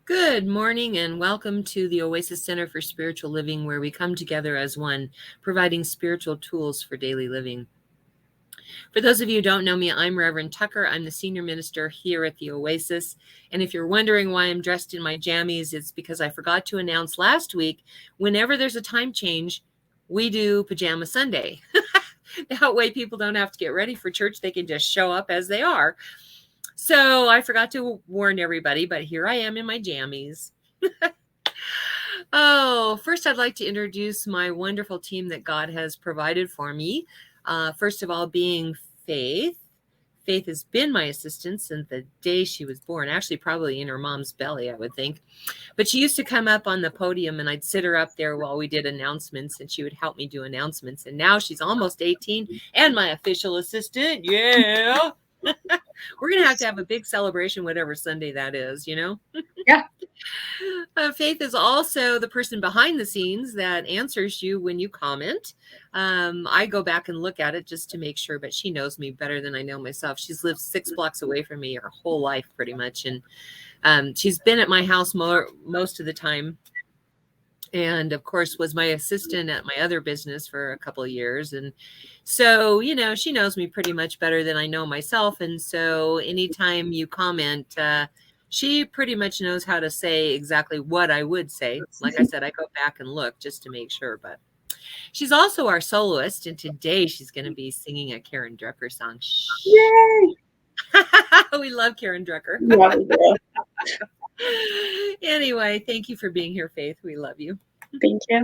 Good morning and welcome to the Oasis Center for Spiritual Living, where we come together as one, providing spiritual tools for daily living. For those of you who don't know me, I'm Reverend Tucker. I'm the senior minister here at the Oasis. And if you're wondering why I'm dressed in my jammies, it's because I forgot to announce last week, whenever there's a time change, we do Pajama Sunday. That way people don't have to get ready for church. They can just show up as they are. So I forgot to warn everybody, but here I am in my jammies. First I'd like to introduce my wonderful team that God has provided for me. First of all, being Faith. Faith has been my assistant since the day she was born, actually probably in her mom's belly, I would think. But she used to come up on the podium and I'd sit her up there while we did announcements and she would help me do announcements. And now she's almost 18 and my official assistant. Yeah. We're going to have a big celebration, whatever Sunday that is, you know? Yeah. Faith is also the person behind the scenes that answers you when you comment. I go back and look at it just to make sure, but she knows me better than I know myself. She's lived 6 blocks away from me her whole life, pretty much. And she's been at my house most of the time. And of course was my assistant at my other business for a couple of years. And so, you know, she knows me pretty much better than I know myself. And so anytime you comment, she pretty much knows how to say exactly what I would say. Like I said, I go back and look just to make sure, but she's also our soloist. And today she's going to be singing a Karen Drucker song. Yay! We love Karen Drucker. Anyway, thank you for being here, Faith. We love you. Thank you.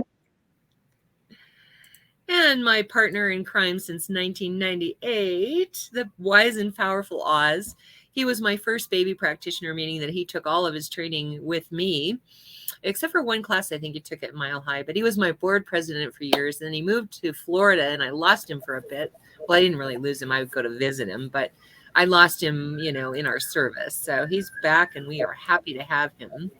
And my partner in crime since 1998, the wise and powerful Oz. He was my first baby practitioner, meaning that he took all of his training with me, except for one class I think he took at Mile High. But he was my board president for years. Then he moved to Florida, and I lost him for a bit. Well, I didn't really lose him. I would go to visit him, but I lost him, you know, in our service. So he's back, and we are happy to have him.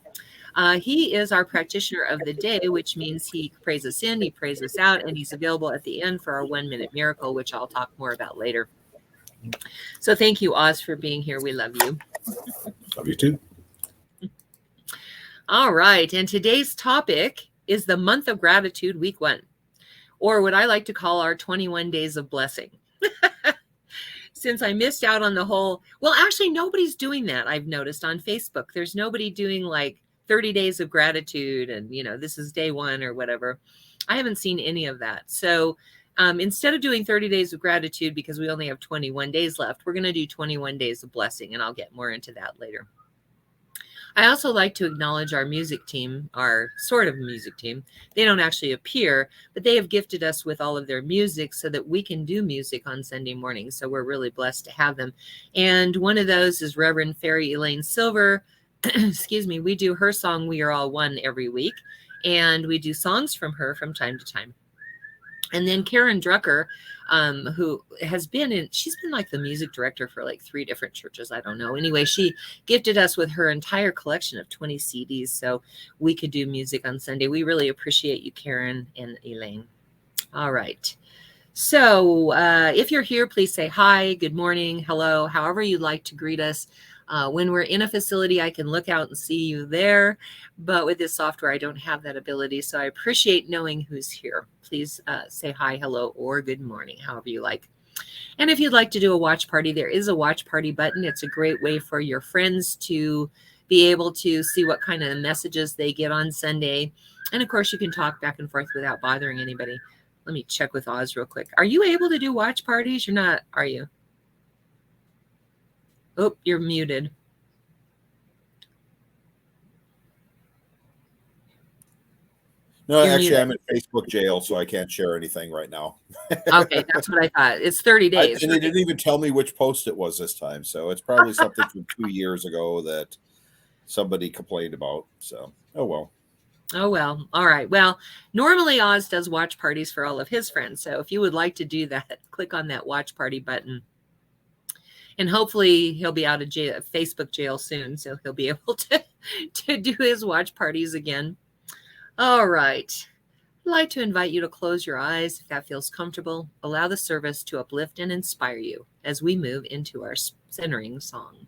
He is our practitioner of the day, which means he prays us in, he prays us out, and he's available at the end for our 1-minute miracle, which I'll talk more about later. So thank you, Oz, for being here. We love you. Love you too. All right. And today's topic is the month of gratitude, week 1, or what I like to call our 21 days of blessing. Since I missed out on the whole, well, actually, nobody's doing that. I've noticed on Facebook, there's nobody doing like 30 days of gratitude and, you know, this is day 1 or whatever. I haven't seen any of that. So instead of doing 30 days of gratitude, because we only have 21 days left, we're going to do 21 days of blessing, and I'll get more into that later. I also like to acknowledge our music team, our sort of music team. They don't actually appear, but they have gifted us with all of their music so that we can do music on Sunday mornings. So we're really blessed to have them. And one of those is Reverend Fairy Elaine Silver. Excuse me. We do her song, We Are All One, every week. And we do songs from her from time to time. And then Karen Drucker, who has been she's been like the music director for like 3 different churches. I don't know. Anyway, she gifted us with her entire collection of 20 CDs so we could do music on Sunday. We really appreciate you, Karen and Elaine. All right. So if you're here, please say hi, good morning, hello, however you'd like to greet us. When we're in a facility, I can look out and see you there. But with this software, I don't have that ability. So I appreciate knowing who's here. Please say hi, hello, or good morning, however you like. And if you'd like to do a watch party, there is a watch party button. It's a great way for your friends to be able to see what kind of messages they get on Sunday. And of course, you can talk back and forth without bothering anybody. Let me check with Oz real quick. Are you able to do watch parties? You're not, are you? Oh, you're muted. No, actually, I'm in Facebook jail, so I can't share anything right now. Okay, that's what I thought. It's 30 days. And they didn't even tell me which post it was this time, so it's probably something from 2 years ago that somebody complained about. So, oh well. Oh, well. All right. Well, normally Oz does watch parties for all of his friends. So if you would like to do that, click on that watch party button. And hopefully he'll be out of jail, Facebook jail soon, so he'll be able to do his watch parties again. All right. I'd like to invite you to close your eyes if that feels comfortable. Allow the service to uplift and inspire you as we move into our centering song.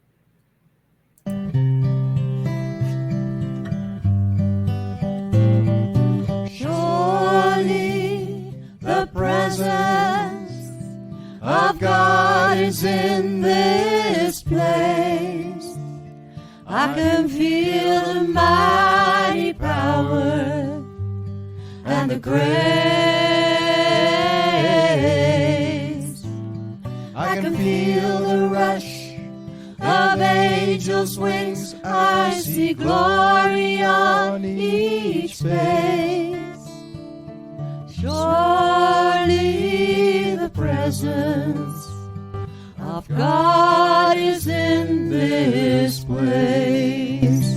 I can feel the mighty power and the grace. I can feel the rush of angels' wings. I see glory on each face. Surely the presence of God is in this place.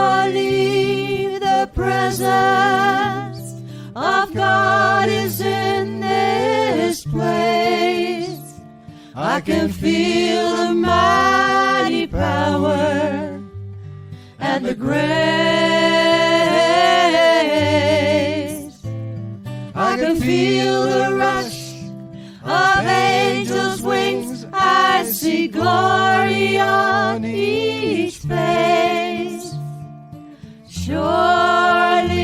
Surely the presence of God is in this place. I can feel the mighty power and the grace. I can feel the rush of angels' wings. I see glory on each face. Surely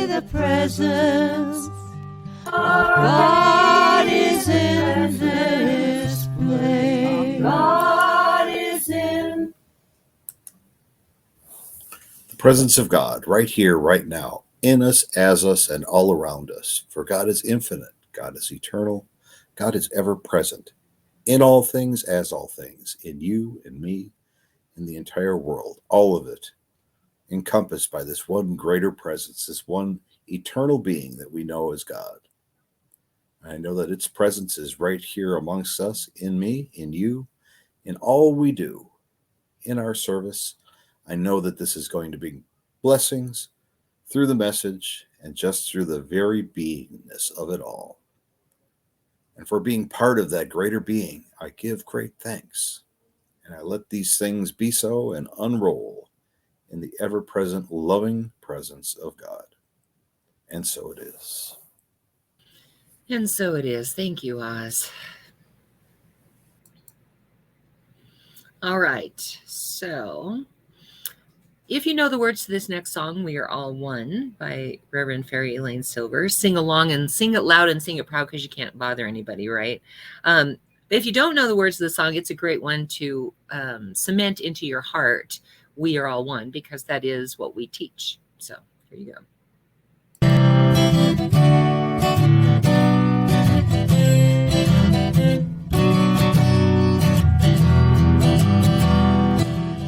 the presence of God is in this place. God is in The presence of God right here, right now, in us, as us, and all around us. For God is infinite. God is eternal. God is ever present. In all things, as all things. In you, in me, in the entire world. All of it encompassed by this one greater presence, this one eternal being that we know as God. I know that its presence is right here amongst us, in me, in you, in all we do, in our service. I know that this is going to bring blessings through the message and just through the very beingness of it all. And for being part of that greater being, I give great thanks. And I let these things be so and unroll in the ever-present loving presence of God. And so it is. And so it is. Thank you, Oz. All right. So if you know the words to this next song, We Are All One by Reverend Fairy Elaine Silver, sing along and sing it loud and sing it proud because you can't bother anybody, right? But if you don't know the words of the song, it's a great one to cement into your heart. We are all one, because that is what we teach. So here you go.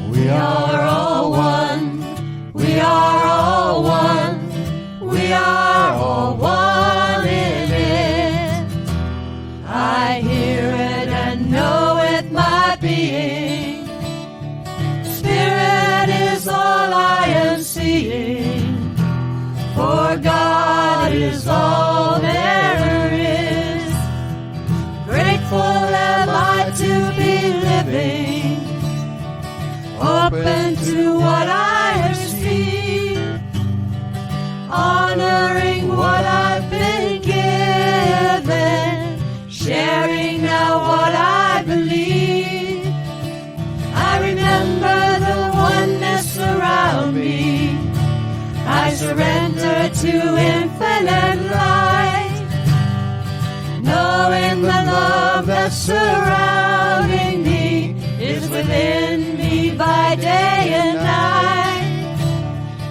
We are all one. We are all one. We are all one in it. I hear it and know it, my being. Spirit is all I am seeing. For God is all there is. Grateful am I to be living, open to what I receive, honoring what I've been given, sharing now what I believe. I remember the oneness around me. I surrender to infinite light, knowing the love that's surrounding me is within me by day and night.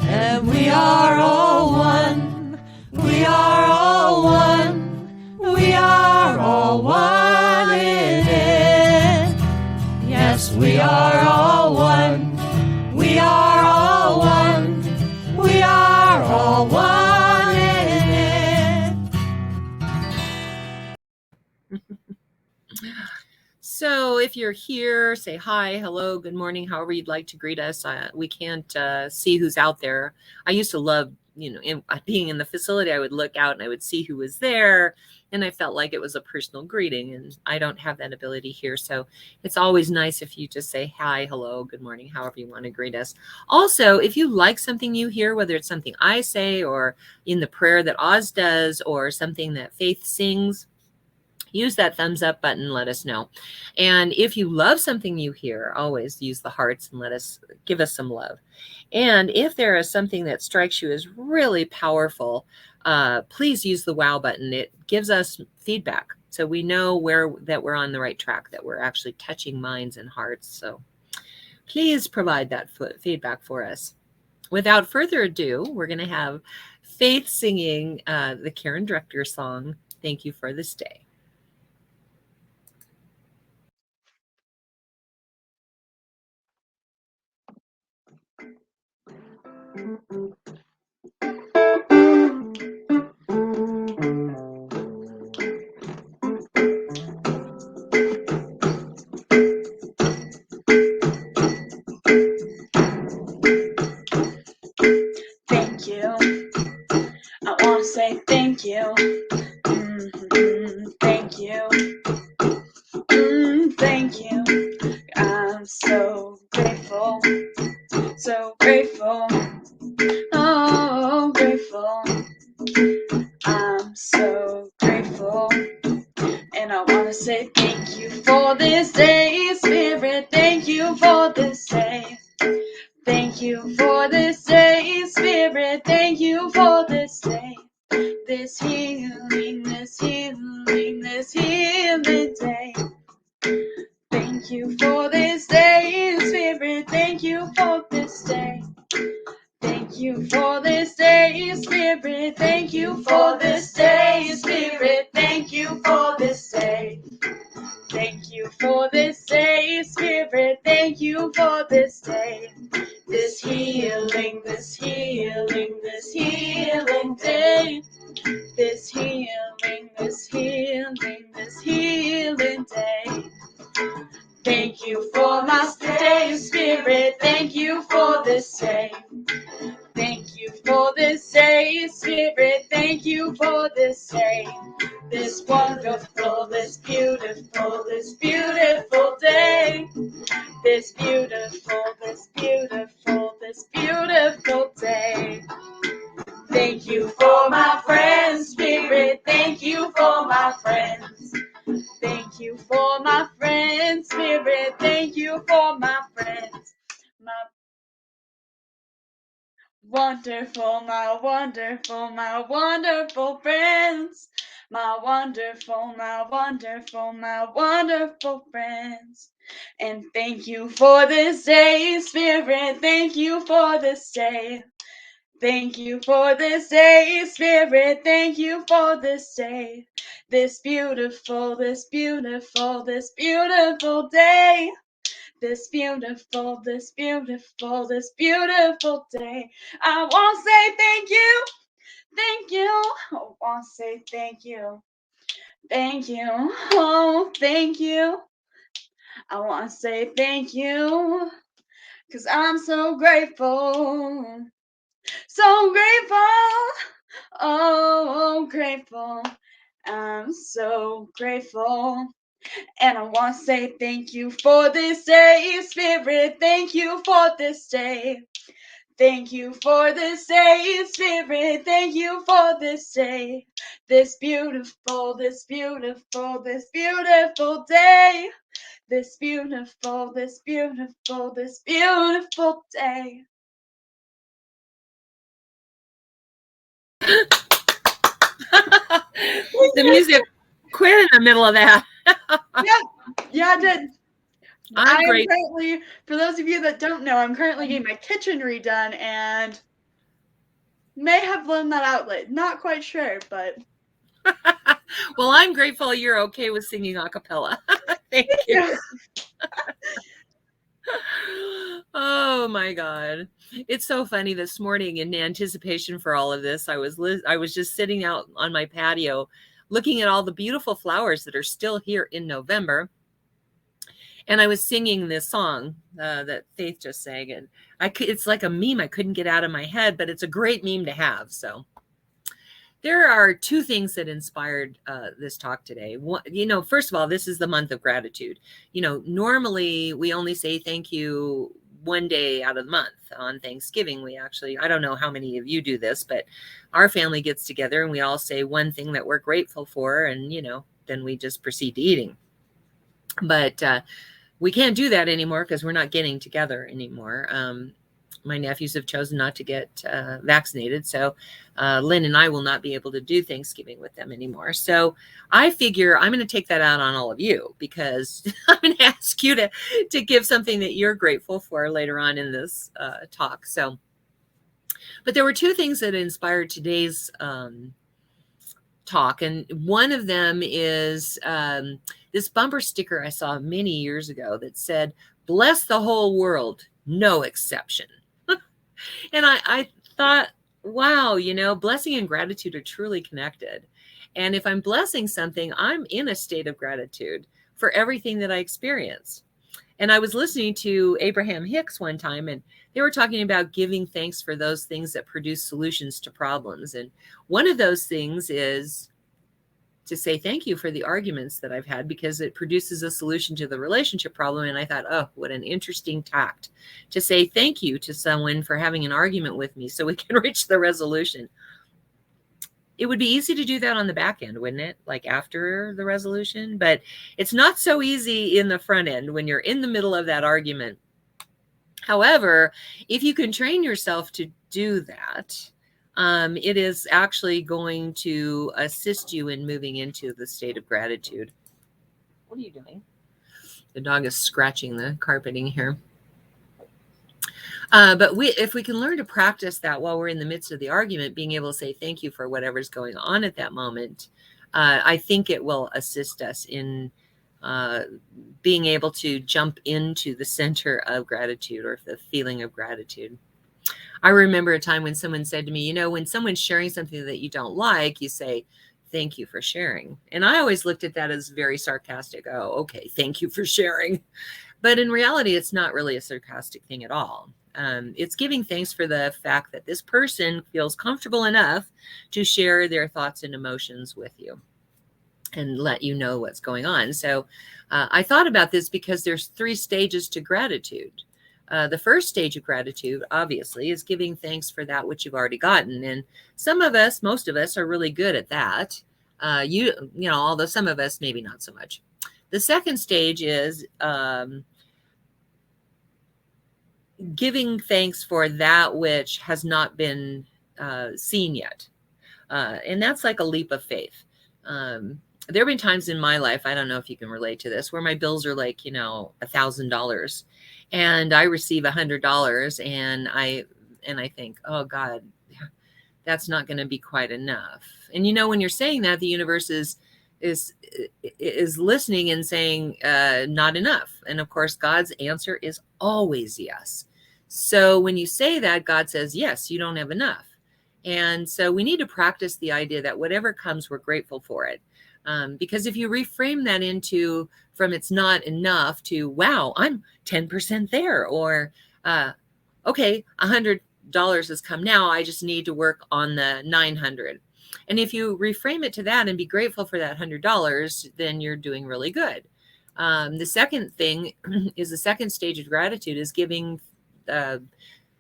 And we are all one. We are all one. We are all one in it. Yes, we are all one. We are all one. We are all one in it. So if you're here, say hi, hello, good morning, however you'd like to greet us. We can't see who's out there. I used to love, being in the facility, I would look out and I would see who was there. And I felt like it was a personal greeting, and I don't have that ability here. So it's always nice if you just say hi, hello, good morning, however you want to greet us. Also, if you like something you hear, whether it's something I say or in the prayer that Oz does or something that Faith sings, use that thumbs up button, let us know. And if you love something you hear, always use the hearts and give us some love. And if there is something that strikes you as really powerful, please use the wow button. It gives us feedback, so we know that we're on the right track, that we're actually touching minds and hearts. So please provide that feedback for us. Without further ado, we're going to have Faith singing the Karen Drucker song, Thank You for This Day. Thank you. I want to say thank you. Thank you. Thank you. I'm so grateful. So grateful. Oh, grateful. I'm so grateful. And I want to say thank you for this day, Spirit. Thank you for this day. Thank you for this day, Spirit. Thank you for this day. This healing, this healing, this healing day. Thank you for this day, Spirit. Thank you for this day. Thank you for this day, Spirit. Thank you for this day, Spirit. Thank you for this day. Thank you for this day, Spirit. Thank you for this day. This healing, this healing, this healing day. This healing, this healing, this healing day. Thank you for my day, Spirit. Thank you for this day. Thank you for this day, Spirit. Thank you for this day. This wonderful, this beautiful, this beautiful day. This beautiful, this beautiful, this beautiful day. Thank you for my friends, Spirit. Thank you for my friends. Thank you for my friends, Spirit. Thank you for my friends. My wonderful, my wonderful, my wonderful friends. My wonderful, my wonderful, my wonderful friends. And thank you for this day, Spirit. Thank you for this day. Thank you for this day, Spirit. Thank you for this day. This beautiful, this beautiful, this beautiful day. This beautiful, this beautiful, this beautiful day. I want to say thank you. Thank you. I want to say thank you. Thank you. Oh, thank you. I want to say thank you. 'Cause I'm so grateful. So grateful. Oh, grateful. I'm so grateful. And I want to say thank you for this day, Spirit. Thank you for this day. Thank you for this day, Spirit. Thank you for this day. This beautiful, this beautiful, this beautiful day. This beautiful, this beautiful, this beautiful day. The music quit in the middle of that. Yeah, I did. I'm great. Currently, for those of you that don't know, I'm currently getting my kitchen redone and may have blown that outlet. Not quite sure, but. Well, I'm grateful you're okay with singing a cappella. Thank you. Oh my God. It's so funny. This morning, in anticipation for all of this, I was just sitting out on my patio looking at all the beautiful flowers that are still here in November. And I was singing this song that Faith just sang, and it's like a meme I couldn't get out of my head, but it's a great meme to have. So there are two things that inspired this talk today. One, first of all, this is the month of gratitude. Normally we only say thank you one day out of the month. On Thanksgiving, I don't know how many of you do this, but our family gets together and we all say one thing that we're grateful for, and then we just proceed to eating. But we can't do that anymore because we're not getting together anymore. My nephews have chosen not to get vaccinated, so Lynn and I will not be able to do Thanksgiving with them anymore. So I figure I'm going to take that out on all of you, because I'm going to ask you to give something that you're grateful for later on in this talk. So, but there were two things that inspired today's talk, and one of them is this bumper sticker I saw many years ago that said, "Bless the whole world, no exception." And I thought, wow, blessing and gratitude are truly connected. And if I'm blessing something, I'm in a state of gratitude for everything that I experience. And I was listening to Abraham Hicks one time, and they were talking about giving thanks for those things that produce solutions to problems. And one of those things is to say thank you for the arguments that I've had, because it produces a solution to the relationship problem. And I thought, oh, what an interesting tact to say thank you to someone for having an argument with me so we can reach the resolution. It would be easy to do that on the back end, wouldn't it? Like after the resolution, but it's not so easy in the front end when you're in the middle of that argument. However, if you can train yourself to do that, it is actually going to assist you in moving into the state of gratitude. What are you doing? The dog is scratching the carpeting here. But if we can learn to practice that while we're in the midst of the argument, being able to say thank you for whatever's going on at that moment, I think it will assist us in being able to jump into the center of gratitude, or the feeling of gratitude. I remember a time when someone said to me, when someone's sharing something that you don't like, you say, "Thank you for sharing." And I always looked at that as very sarcastic. Oh, okay, thank you for sharing. But in reality, it's not really a sarcastic thing at all. It's giving thanks for the fact that this person feels comfortable enough to share their thoughts and emotions with you and let you know what's going on. So I thought about this because there's 3 stages to gratitude. The first stage of gratitude, obviously, is giving thanks for that which you've already gotten. And most of us are really good at that. Although some of us, maybe not so much. The second stage is giving thanks for that which has not been seen yet. And that's like a leap of faith. There have been times in my life, I don't know if you can relate to this, where my bills are like, $1,000, and I receive $100, and I think, oh God, that's not going to be quite enough. And when you're saying that, the universe is listening and saying not enough. And of course, God's answer is always yes. So when you say that, God says, yes, you don't have enough. And so we need to practice the idea that whatever comes, we're grateful for it. Because if you reframe that from it's not enough to, wow, I'm 10% there, or, okay, $100 has come now, I just need to work on the 900. And if you reframe it to that and be grateful for that $100, then you're doing really good. The second thing is, the second stage of gratitude is giving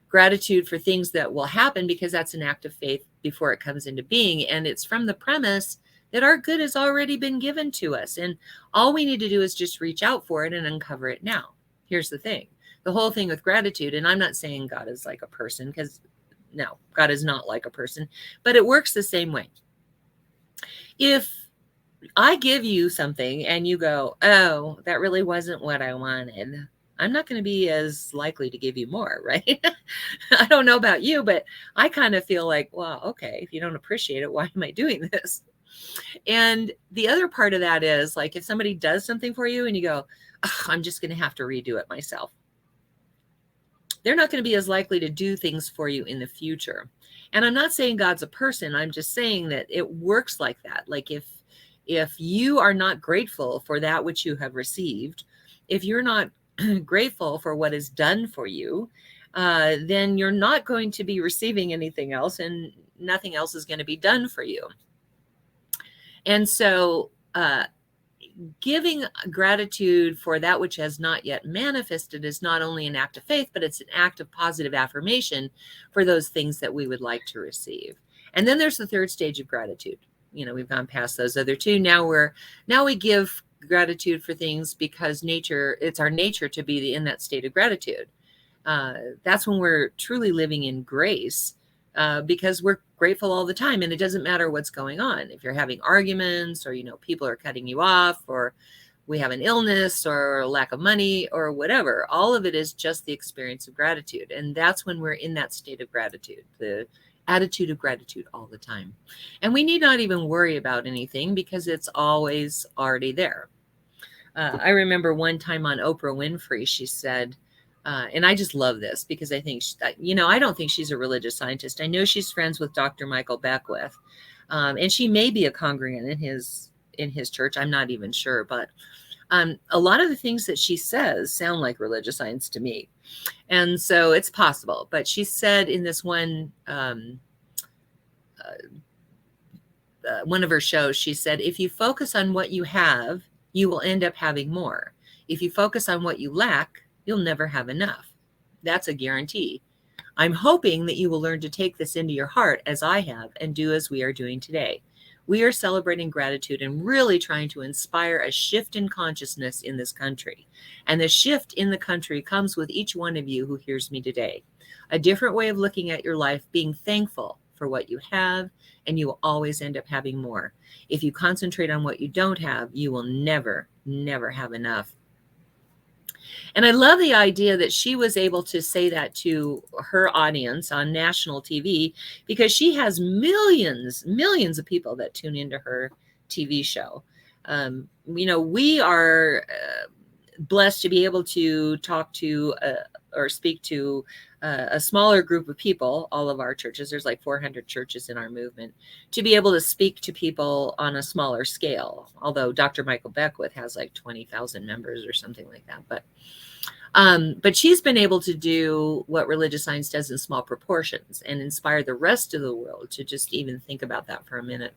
gratitude for things that will happen, because that's an act of faith before it comes into being. And it's from the premise that our good has already been given to us. And all we need to do is just reach out for it and uncover it now. Here's the thing. The whole thing with gratitude, and I'm not saying God is like a person, because no, God is not like a person, but it works the same way. If I give you something and you go, oh, that really wasn't what I wanted, I'm not going to be as likely to give you more, right? I don't know about you, but I kind of feel like, well, okay, if you don't appreciate it, why am I doing this? And the other part of that is, like, if somebody does something for you and you go, I'm just going to have to redo it myself, they're not going to be as likely to do things for you in the future. And I'm not saying God's a person. I'm just saying that it works like that. Like if you are not grateful for that which you have received, if you're not grateful for what is done for you, then you're not going to be receiving anything else, and nothing else is going to be done for you. And so giving gratitude for that which has not yet manifested is not only an act of faith, but it's an act of positive affirmation for those things that we would like to receive. And then there's the third stage of gratitude. We've gone past those other two. Now we give gratitude for things because it's our nature to be in that state of gratitude. That's when we're truly living in grace, because we're grateful all the time, and it doesn't matter what's going on. If you're having arguments, or people are cutting you off, or we have an illness or a lack of money or whatever, all of it is just the experience of gratitude. And that's when we're in that state of gratitude, the attitude of gratitude all the time. And we need not even worry about anything because it's always already there. I remember one time on Oprah Winfrey, she said, and I just love this because I think, I don't think she's a religious scientist. I know she's friends with Dr. Michael Beckwith, and she may be a congregant in his church. I'm not even sure, but a lot of the things that she says sound like religious science to me. And so it's possible. But she said in this one of her shows, she said, if you focus on what you have, you will end up having more. If you focus on what you lack, you'll never have enough. That's a guarantee. I'm hoping that you will learn to take this into your heart as I have, and do as we are doing today. We are celebrating gratitude and really trying to inspire a shift in consciousness in this country. And the shift in the country comes with each one of you who hears me today. A different way of looking at your life, being thankful for what you have, and you will always end up having more. If you concentrate on what you don't have, you will never, never have enough. And I love the idea that she was able to say that to her audience on national TV, because she has millions of people that tune into her TV show. We are blessed to be able to talk to or speak to a smaller group of people. All of our churches, there's like 400 churches in our movement, to be able to speak to people on a smaller scale. Although Dr. Michael Beckwith has like 20,000 members or something like that. But she's been able to do what religious science does in small proportions and inspire the rest of the world to just even think about that for a minute.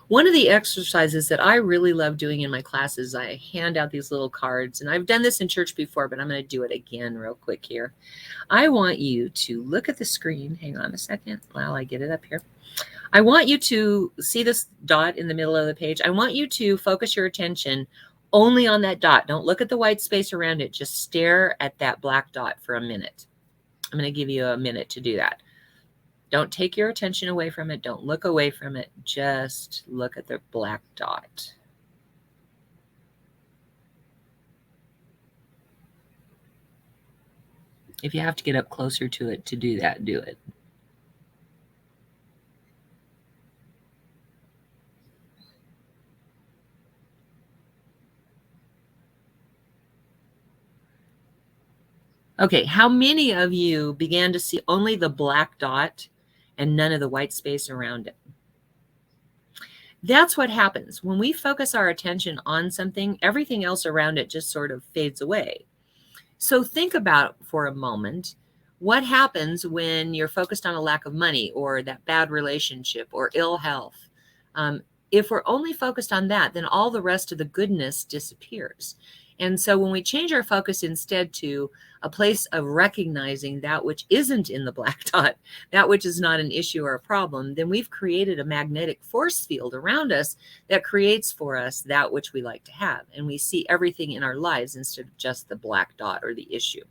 One of the exercises that I really love doing in my classes, I hand out these little cards, and I've done this in church before, but I'm going to do it again real quick here. I want you to look at the screen. Hang on a second while I get it up here. I want you to see this dot in the middle of the page. I want you to focus your attention only on that dot. Don't look at the white space around it. Just stare at that black dot for a minute. I'm going to give you a minute to do that. Don't take your attention away from it. Don't look away from it. Just look at the black dot. If you have to get up closer to it to do that, do it. Okay, how many of you began to see only the black dot and none of the white space around it? That's what happens. When we focus our attention on something, everything else around it just sort of fades away. So think about for a moment what happens when you're focused on a lack of money or that bad relationship or ill health. If we're only focused on that, then all the rest of the goodness disappears. And so when we change our focus instead to a place of recognizing that which isn't in the black dot, that which is not an issue or a problem, then we've created a magnetic force field around us that creates for us that which we like to have. And we see everything in our lives instead of just the black dot or the issue.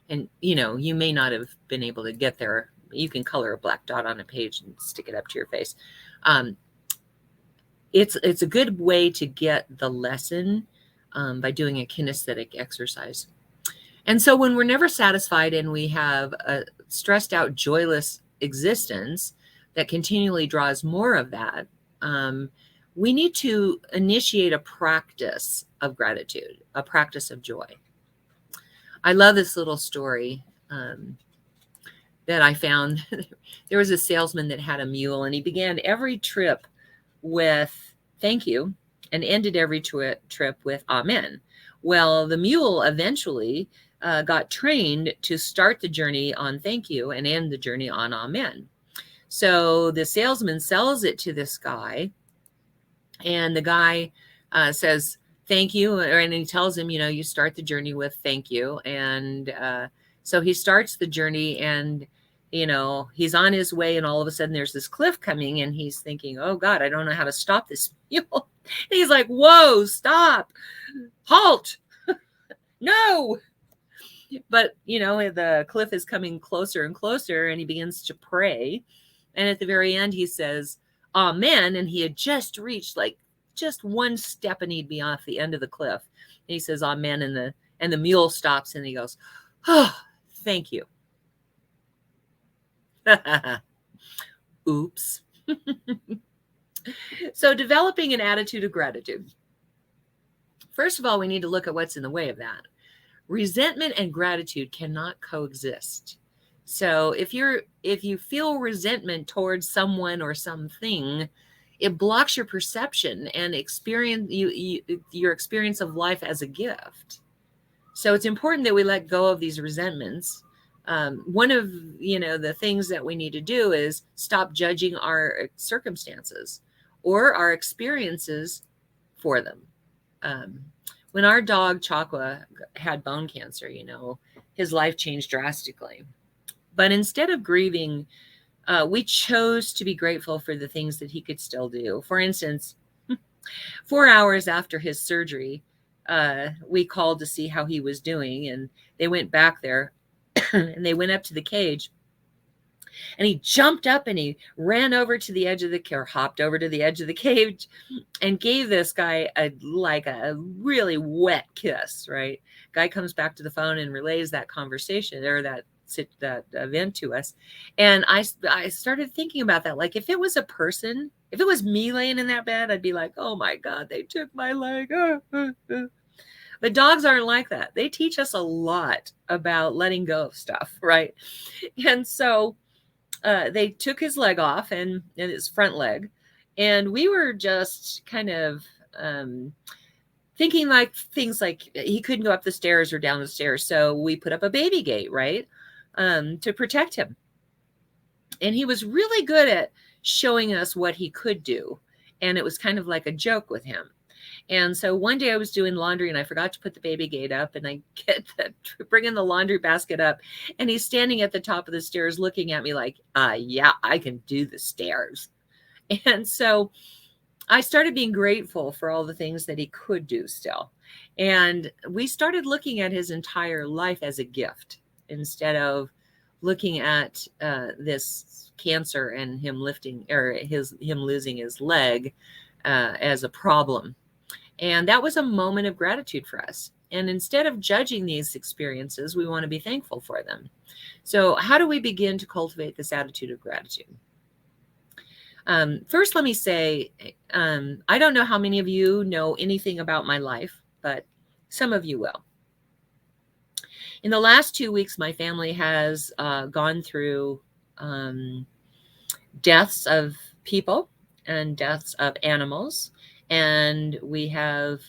And, you may not have been able to get there. You can color a black dot on a page and stick it up to your face. It's a good way to get the lesson by doing a kinesthetic exercise. And so when we're never satisfied and we have a stressed out, joyless existence that continually draws more of that, we need to initiate a practice of gratitude, a practice of joy. I love this little story that I found. There was a salesman that had a mule, and he began every trip with "thank you" and ended every trip with amen. Well, the mule eventually got trained to start the journey on thank you and end the journey on amen. So the salesman sells it to this guy, and the guy says, thank you. And he tells him, you start the journey with thank you. And so he starts the journey, and, he's on his way, and all of a sudden there's this cliff coming, and he's thinking, oh God, I don't know how to stop this mule. He's like, whoa, stop, halt, no. But, the cliff is coming closer and closer, and he begins to pray. And at the very end, he says, amen. And he had just reached just one step, and he'd be off the end of the cliff. And he says, amen. And the mule stops, and he goes, oh, thank you. Oops. So developing an attitude of gratitude. First of all, we need to look at what's in the way of that. Resentment and gratitude cannot coexist. So if you feel resentment towards someone or something, it blocks your perception and your experience of life as a gift. So it's important that we let go of these resentments. One of the things that we need to do is stop judging our circumstances or our experiences for them. When our dog Chakwa had bone cancer, his life changed drastically. But instead of grieving, we chose to be grateful for the things that he could still do. For instance, 4 hours after his surgery, we called to see how he was doing, and they went back there and they went up to the cage, and he jumped up and he ran over to the edge of hopped over to the edge of the cage and gave this guy a really wet kiss, right? Guy comes back to the phone and relays that conversation or that event to us. And I started thinking about that. Like, if it was a person, if it was me laying in that bed, I'd be like, oh my God, they took my leg. But dogs aren't like that. They teach us a lot about letting go of stuff, right? And so they took his leg off and his front leg. And we were just kind of thinking things like he couldn't go up the stairs or down the stairs. So we put up a baby gate, right? To protect him. And he was really good at showing us what he could do. And it was kind of like a joke with him. And so one day I was doing laundry and I forgot to put the baby gate up, and I bringing the laundry basket up, and he's standing at the top of the stairs looking at me like, yeah, I can do the stairs. And so I started being grateful for all the things that he could do still. And we started looking at his entire life as a gift instead of looking at this cancer and him losing his leg as a problem. And that was a moment of gratitude for us. And instead of judging these experiences, we want to be thankful for them. So how do we begin to cultivate this attitude of gratitude? First, let me say, I don't know how many of you know anything about my life, but some of you will. In the last 2 weeks, my family has gone through deaths of people and deaths of animals. And we have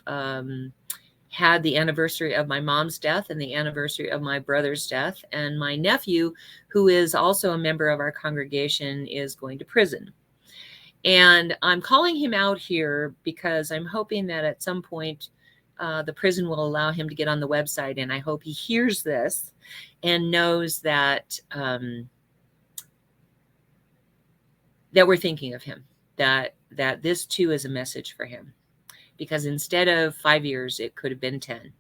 had the anniversary of my mom's death and the anniversary of my brother's death. And my nephew, who is also a member of our congregation, is going to prison. And I'm calling him out here because I'm hoping that at some point the prison will allow him to get on the website. And I hope he hears this and knows that that we're thinking of him, that this too is a message for him, because instead of 5 years, it could have been 10.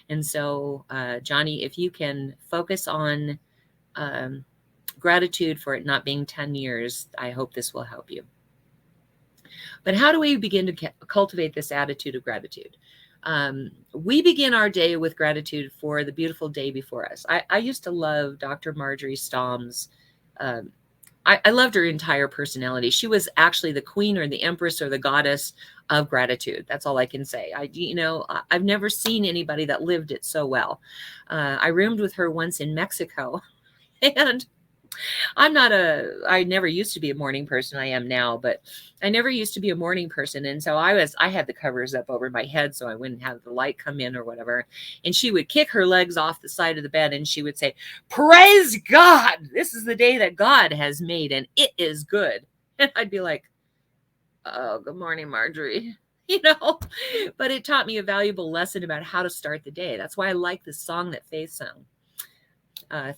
And so, Johnny, if you can focus on gratitude for it not being 10 years, I hope this will help you. But how do we begin to cultivate this attitude of gratitude? We begin our day with gratitude for the beautiful day before us. I used to love Dr. Marjorie Stomm's I loved her entire personality. She was actually the queen or the empress or the goddess of gratitude. That's all I can say. I've never seen anybody that lived it so well. I roomed with her once in Mexico, and I never used to be a morning person. I am now, but I never used to be a morning person. And so I had the covers up over my head so I wouldn't have the light come in or whatever. And she would kick her legs off the side of the bed and she would say, "Praise God. This is the day that God has made and it is good." And I'd be like, "Oh, good morning, Marjorie." But it taught me a valuable lesson about how to start the day. That's why I like this song that Faith sung.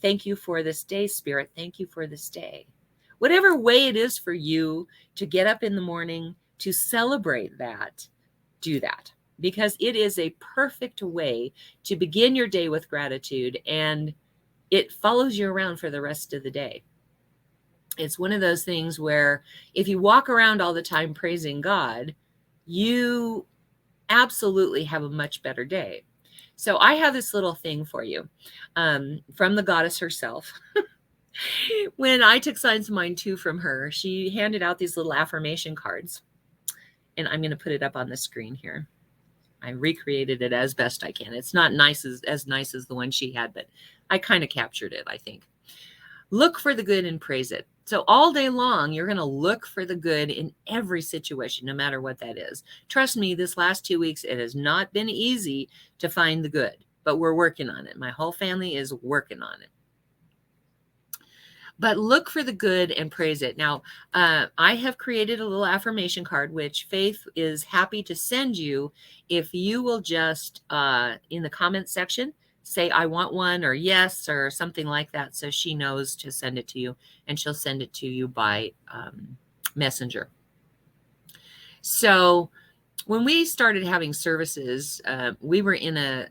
Thank you for this day, Spirit. Thank you for this day. Whatever way it is for you to get up in the morning to celebrate that, do that, because it is a perfect way to begin your day with gratitude, and it follows you around for the rest of the day. It's one of those things where if you walk around all the time praising God, you absolutely have a much better day. So I have this little thing for you from the goddess herself. When I took Signs of Mind 2 from her, she handed out these little affirmation cards. And I'm going to put it up on the screen here. I recreated it as best I can. It's not as nice as the one she had, but I kind of captured it, I think. Look for the good and praise it. So all day long, you're going to look for the good in every situation, no matter what that is. Trust me, this last 2 weeks, it has not been easy to find the good, but we're working on it. My whole family is working on it. But look for the good and praise it. Now, I have created a little affirmation card, which Faith is happy to send you if you will just, in the comment section, say, "I want one," or "yes," or something like that, so she knows to send it to you, and she'll send it to you by messenger. So when we started having services, we were in a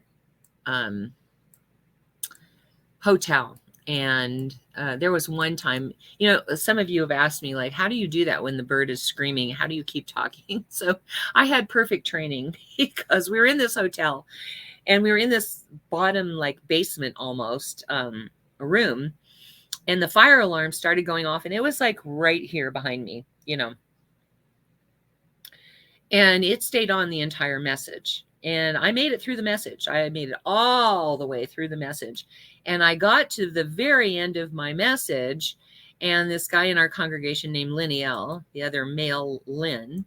hotel, and there was one time, some of you have asked me, like, how do you do that when the bird is screaming? How do you keep talking? So I had perfect training because we were in this hotel. And we were in this bottom, like basement almost, room. And the fire alarm started going off. And it was like right here behind me, And it stayed on the entire message. And I made it through the message. I made it all the way through the message. And I got to the very end of my message. And this guy in our congregation named Liniel, the other male Lynn,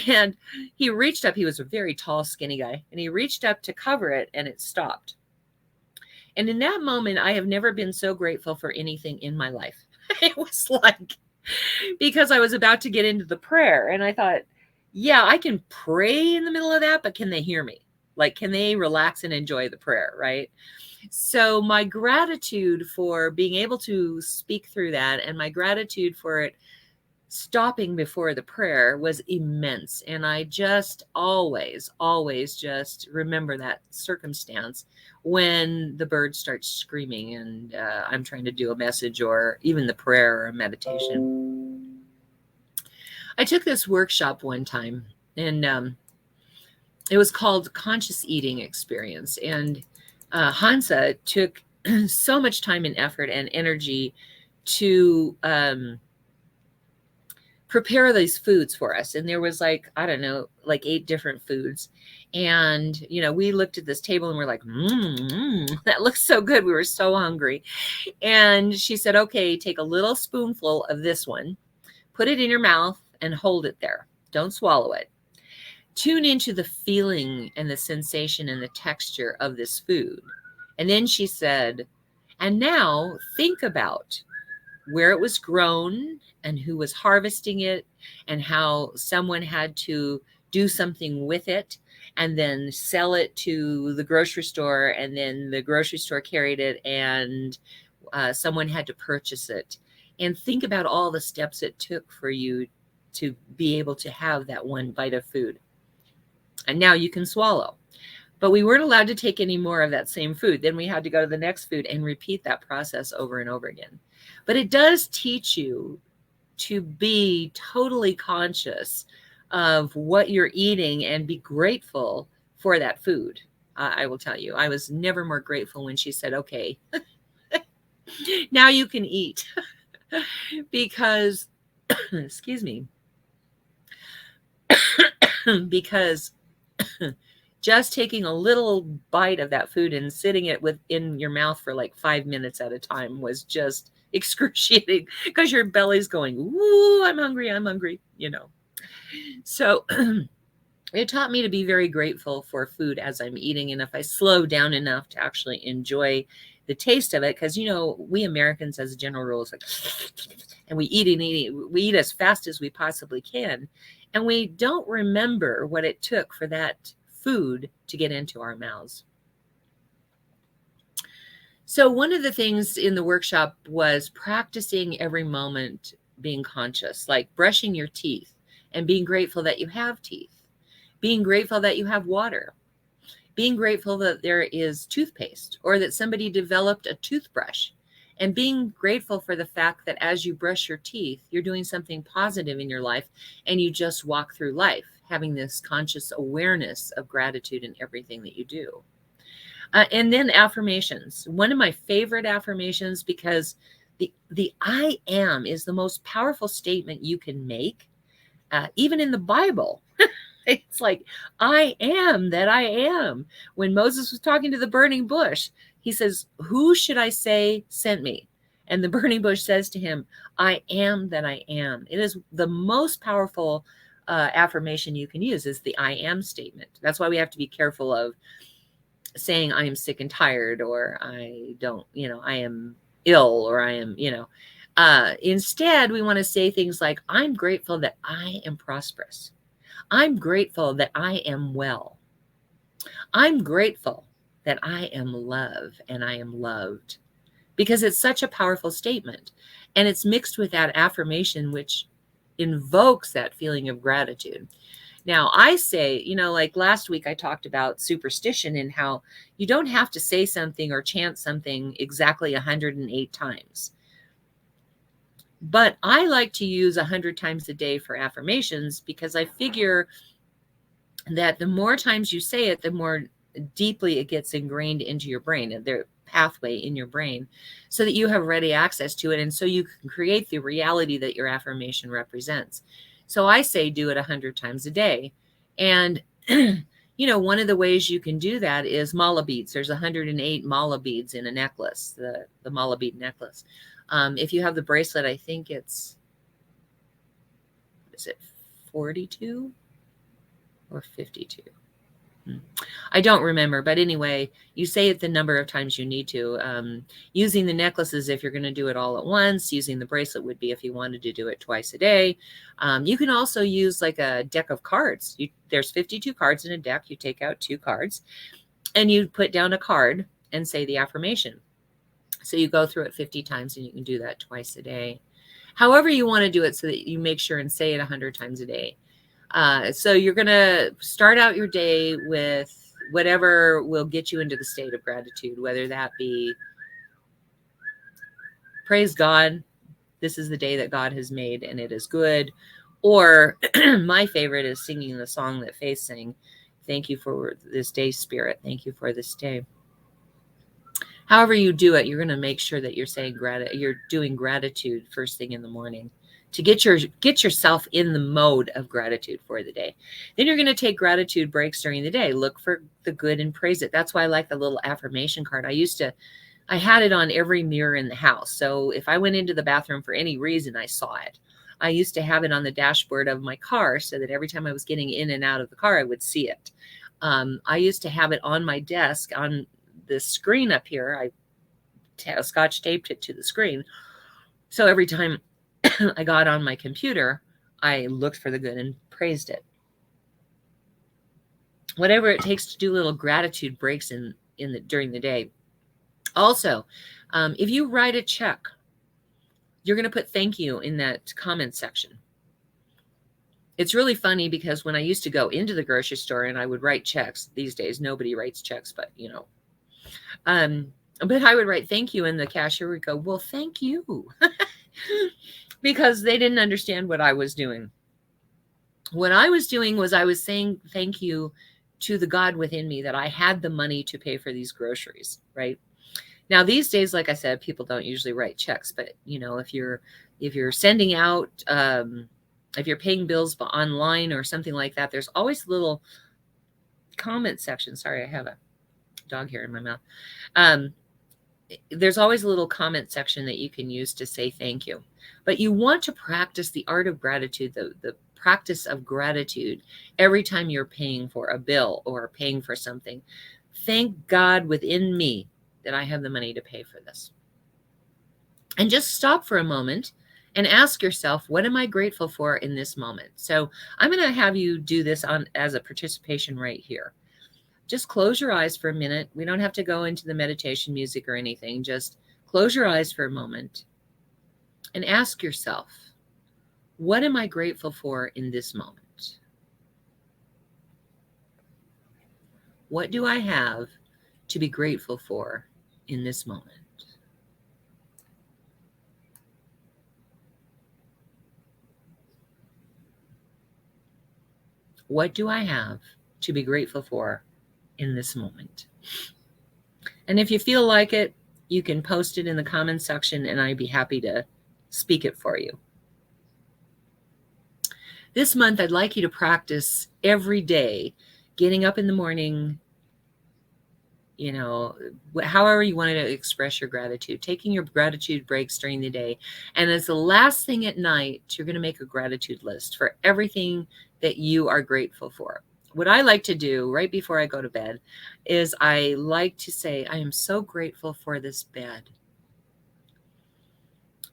and he reached up. He was a very tall, skinny guy. And he reached up to cover it, and it stopped. And in that moment, I have never been so grateful for anything in my life. It was like, because I was about to get into the prayer. And I thought, yeah, I can pray in the middle of that, but can they hear me? Like, can they relax and enjoy the prayer, right? So my gratitude for being able to speak through that, and my gratitude for it stopping before the prayer, was immense. And I just always just remember that circumstance when the bird starts screaming and I'm trying to do a message or even the prayer or a meditation. I took this workshop one time, and it was called Conscious Eating Experience. And Hansa took so much time and effort and energy to prepare these foods for us. And there was like 8 different foods. And, we looked at this table and we're like, that looks so good. We were so hungry. And she said, okay, take a little spoonful of this one, put it in your mouth and hold it there. Don't swallow it. Tune into the feeling and the sensation and the texture of this food. And then she said, and now think about where it was grown and who was harvesting it and how someone had to do something with it and then sell it to the grocery store, and then the grocery store carried it and someone had to purchase it. And think about all the steps it took for you to be able to have that one bite of food. And now you can swallow. But we weren't allowed to take any more of that same food. Then we had to go to the next food and repeat that process over and over again. But it does teach you to be totally conscious of what you're eating and be grateful for that food. I will tell you, I was never more grateful when she said, okay, now you can eat. Because, excuse me, because just taking a little bite of that food and sitting it within your mouth for like 5 minutes at a time was just excruciating, because your belly's going, "Ooh, I'm hungry, you know." So it taught me to be very grateful for food as I'm eating. And if I slow down enough to actually enjoy the taste of it, because, you know, we Americans as a general rule is like, and we eat and eat, we eat as fast as we possibly can. And we don't remember what it took for that food to get into our mouths. So one of the things in the workshop was practicing every moment being conscious, like brushing your teeth and being grateful that you have teeth, being grateful that you have water, being grateful that there is toothpaste or that somebody developed a toothbrush, and being grateful for the fact that as you brush your teeth, you're doing something positive in your life, and you just walk through life having this conscious awareness of gratitude in everything that you do. And then affirmations. One of my favorite affirmations, because the I am is the most powerful statement you can make, even in the Bible. It's like, I am that I am. When Moses was talking to the burning bush, he says, who should I say sent me? And the burning bush says to him, I am that I am. It is the most powerful affirmation you can use, is the I am statement. That's why we have to be careful of saying I am sick and tired, or I don't, you know, I am ill, or I am, you know. Instead, we want to say things like, I'm grateful that I am prosperous. I'm grateful that I am well. I'm grateful that I am love and I am loved, because it's such a powerful statement. And it's mixed with that affirmation, which invokes that feeling of gratitude. Now, I say, you know, like last week I talked about superstition and how you don't have to say something or chant something exactly 108 times. But I like to use 100 times a day for affirmations, because I figure that the more times you say it, the more deeply it gets ingrained into your brain, their pathway in your brain, so that you have ready access to it. And so you can create the reality that your affirmation represents. So I say do it 100 times a day. And, you know, one of the ways you can do that is mala beads. There's 108 mala beads in a necklace, the mala bead necklace. If you have the bracelet, I think is it 42 or 52? I don't remember, but anyway, you say it the number of times you need to. Using the necklaces, if you're going to do it all at once. Using the bracelet would be if you wanted to do it twice a day. You can also use like a deck of cards. There's 52 cards in a deck. You take out 2 cards and you put down a card and say the affirmation. So you go through it 50 times, and you can do that twice a day. However you want to do it, so that you make sure and say it 100 times a day. So you're going to start out your day with whatever will get you into the state of gratitude, whether that be praise God, this is the day that God has made and it is good. Or my favorite is singing the song that Faith sang, thank you for this day, Spirit. Thank you for this day. However you do it, you're going to make sure that you're saying you're doing gratitude first thing in the morning, to get yourself in the mode of gratitude for the day. Then you're going to take gratitude breaks during the day. Look for the good and praise it. That's why I like the little affirmation card. I had it on every mirror in the house. So if I went into the bathroom for any reason, I saw it. I used to have it on the dashboard of my car, so that every time I was getting in and out of the car, I would see it. I used to have it on my desk on the screen up here. I scotch taped it to the screen. So every time I got on my computer, I looked for the good and praised it. Whatever it takes to do little gratitude breaks during the day. Also, if you write a check, you're going to put thank you in that comment section. It's really funny, because when I used to go into the grocery store and I would write checks, these days nobody writes checks, but you know, but I would write thank you, and the cashier would go, well, thank you. Because they didn't understand what I was doing. What I was doing was I was saying thank you to the God within me, that I had the money to pay for these groceries, right? Now, these days, like I said, people don't usually write checks, but you know, if you're sending out, if you're paying bills online or something like that, there's always a little comment section. Sorry, I have a dog hair in my mouth. There's always a little comment section that you can use to say thank you. But you want to practice the art of gratitude, the practice of gratitude every time you're paying for a bill or paying for something. Thank God within me that I have the money to pay for this. And just stop for a moment and ask yourself, what am I grateful for in this moment? So I'm going to have you do this as a participation right here. Just close your eyes for a minute. We don't have to go into the meditation music or anything. Just close your eyes for a moment and ask yourself, what am I grateful for in this moment? What do I have to be grateful for in this moment? What do I have to be grateful for in this moment? And if you feel like it, you can post it in the comments section and I'd be happy to speak it for you. This month, I'd like you to practice every day, getting up in the morning, you know, however you want to express your gratitude, taking your gratitude breaks during the day. And as the last thing at night, you're going to make a gratitude list for everything that you are grateful for. What I like to do right before I go to bed is I like to say, I am so grateful for this bed,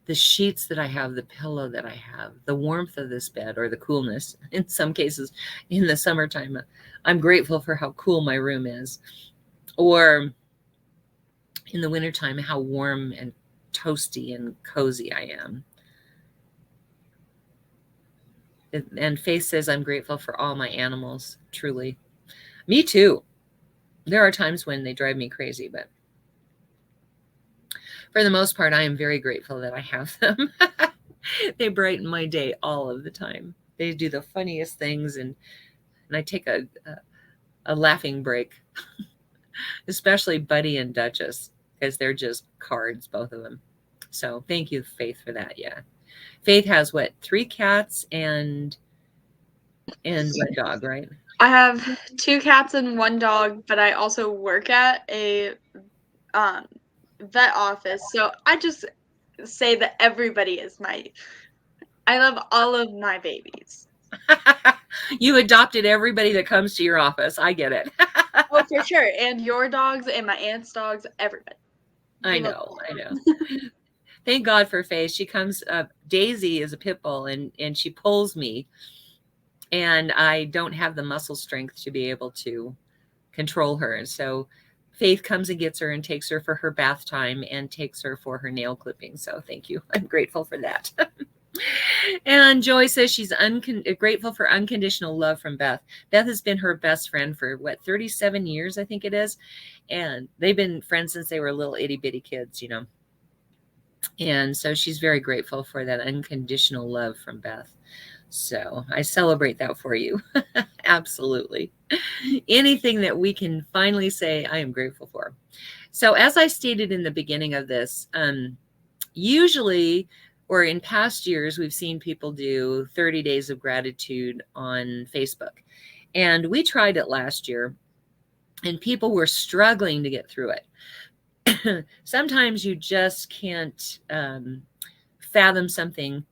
the sheets that I have, the pillow that I have, the warmth of this bed, or the coolness. In some cases, in the summertime, I'm grateful for how cool my room is. Or in the wintertime, how warm and toasty and cozy I am. And Faith says, I'm grateful for all my animals, truly. Me too. There are times when they drive me crazy, but for the most part, I am very grateful that I have them. They brighten my day all of the time. They do the funniest things, and I take a laughing break, especially Buddy and Duchess, because they're just cards, both of them. So thank you, Faith, for that. Yeah. Faith has what, 3 cats and 1 dog, right? I have 2 cats and 1 dog, but I also work at a vet office. So I just say that everybody is I love all of my babies. You adopted everybody that comes to your office. I get it. Oh, for sure. And your dogs and my aunt's dogs, everybody. I know. Thank God for Faith. She comes up. Daisy is a pit bull, and she pulls me, and I don't have the muscle strength to be able to control her. And so Faith comes and gets her and takes her for her bath time and takes her for her nail clipping. So thank you. I'm grateful for that. And Joy says she's grateful for unconditional love from Beth. Beth has been her best friend for 37 years, I think it is. And they've been friends since they were little itty bitty kids, you know. And so she's very grateful for that unconditional love from Beth. So I celebrate that for you. Absolutely. Anything that we can finally say, I am grateful for. So as I stated in the beginning of this, usually, or in past years, we've seen people do 30 days of gratitude on Facebook. And we tried it last year, and people were struggling to get through it. Sometimes you just can't fathom something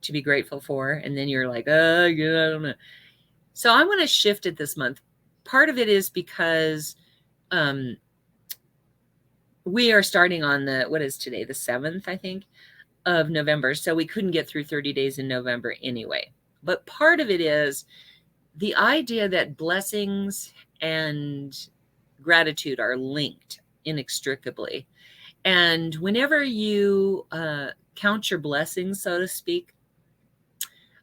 to be grateful for, and then you're like, oh, yeah, I don't know. So I want to shift it this month. Part of it is because we are starting on what is today, the 7th, I think, of November. So we couldn't get through 30 days in November anyway. But part of it is the idea that blessings and gratitude are linked inextricably. And whenever you count your blessings, so to speak,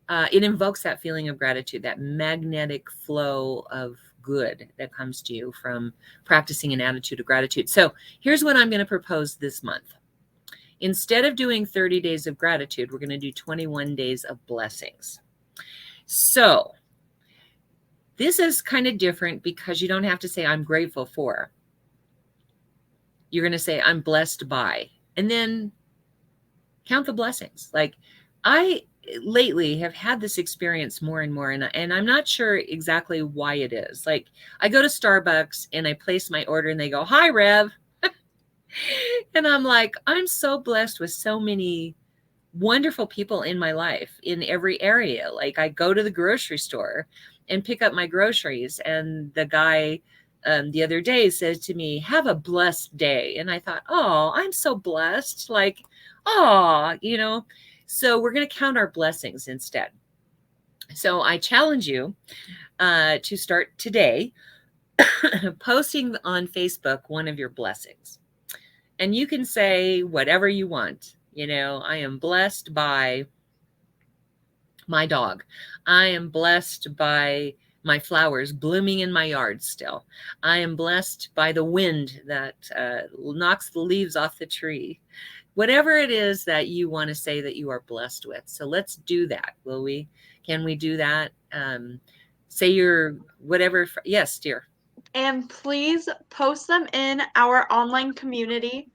it invokes that feeling of gratitude, that magnetic flow of good that comes to you from practicing an attitude of gratitude. So here's what I'm going to propose this month. Instead of doing 30 days of gratitude, we're going to do 21 days of blessings. So this is kind of different because you don't have to say, I'm grateful for. You're going to say, I'm blessed by, and then count the blessings. Like, I lately have had this experience more and more, and I'm not sure exactly why it is. Like, I go to Starbucks and I place my order and they go, "Hi, Rev." And I'm like, I'm so blessed with so many wonderful people in my life in every area. Like, I go to the grocery store and pick up my groceries, and the guy the other day said to me, "Have a blessed day." And I thought, oh, I'm so blessed. Like, oh, so we're going to count our blessings instead. So I challenge you to start today posting on Facebook one of your blessings. And you can say whatever you want. I am blessed by my dog. I am blessed by my flowers blooming in my yard still. I am blessed by the wind that knocks the leaves off the tree. Whatever it is that you want to say that you are blessed with. So let's do that, will we? Can we do that? Say your whatever. Yes, dear. And please post them in our online community,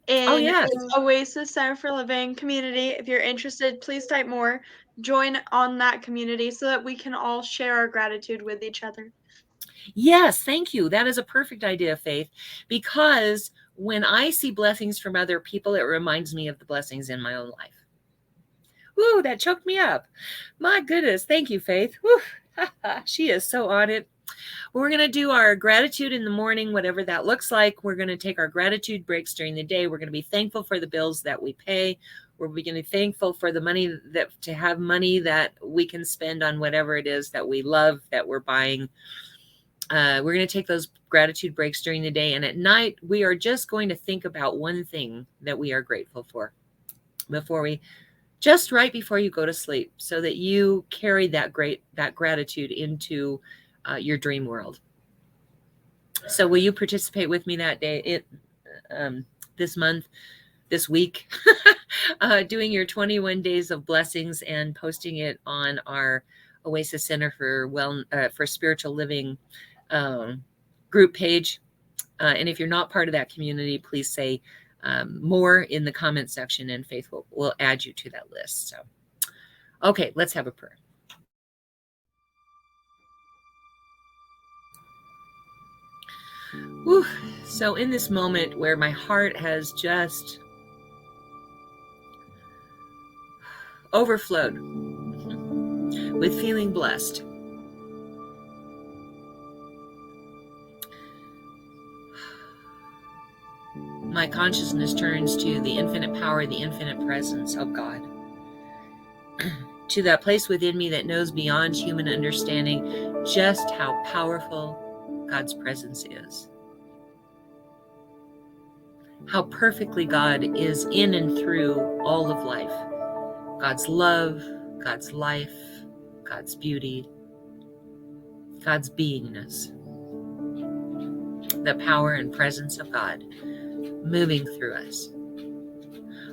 in yes. Oasis Center for Living community. If you're interested, please type more. Join on that community so that we can all share our gratitude with each other. Yes, thank you. That is a perfect idea, Faith, because when I see blessings from other people, it reminds me of the blessings in my own life. Woo, that choked me up. My goodness. Thank you, Faith. Woo. She is so on it. We're going to do our gratitude in the morning, whatever that looks like. We're going to take our gratitude breaks during the day. We're going to be thankful for the bills that we pay. We're going to be thankful for the money to have money that we can spend on whatever it is that we love, that we're buying. We're going to take those gratitude breaks during the day. And at night, we are just going to think about one thing that we are grateful for just right before you go to sleep, so that you carry that gratitude into your dream world. So will you participate with me that day, this month, this week, doing your 21 days of blessings and posting it on our Oasis Center for Spiritual Living group page? And if you're not part of that community, please say more in the comment section, and Faith will add you to that list. So, okay, let's have a prayer. Whew. So in this moment where my heart has just overflowed with feeling blessed, my consciousness turns to the infinite power, the infinite presence of God, to that place within me that knows beyond human understanding just how powerful God's presence is. How perfectly God is in and through all of life. God's love, God's life, God's beauty, God's beingness. The power and presence of God moving through us.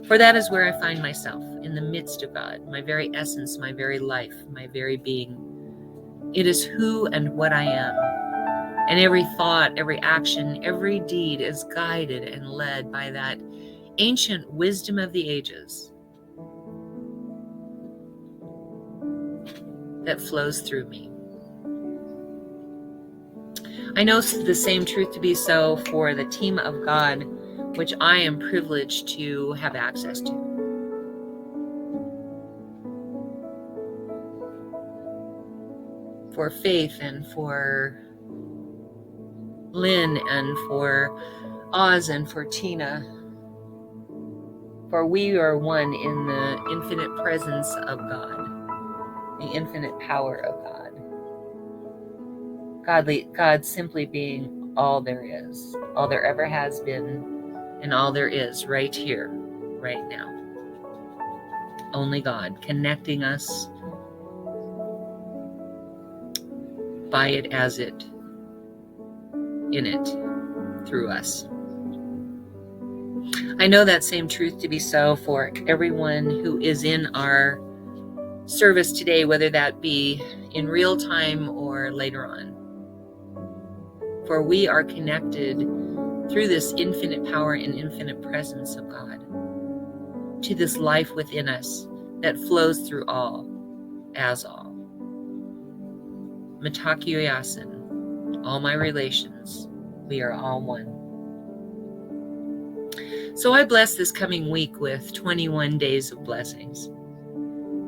For that is where I find myself, in the midst of God, my very essence, my very life, my very being. It is who and what I am. And every thought, every action, every deed is guided and led by that ancient wisdom of the ages that flows through me. I know the same truth to be so for the team of God, which I am privileged to have access to. For Faith and for Lynn and for Oz and for Tina. For we are one in the infinite presence of God, the infinite power of God. God simply being all there is, all there ever has been, and all there is right here, right now. Only God, connecting us by it, as it, in it, through us. I know that same truth to be so for everyone who is in our service today, whether that be in real time or later on. For we are connected through this infinite power and infinite presence of God to this life within us that flows through all, as all. Matakyo Yasin, all my relations, we are all one. So I bless this coming week with 21 days of blessings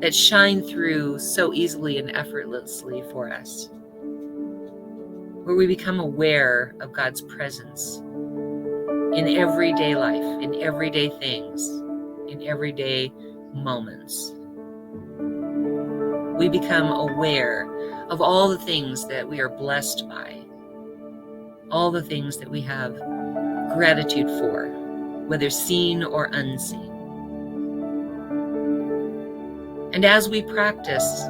that shine through so easily and effortlessly for us, where we become aware of God's presence in everyday life, in everyday things, in everyday moments. We become aware of all the things that we are blessed by, all the things that we have gratitude for, whether seen or unseen. And as we practice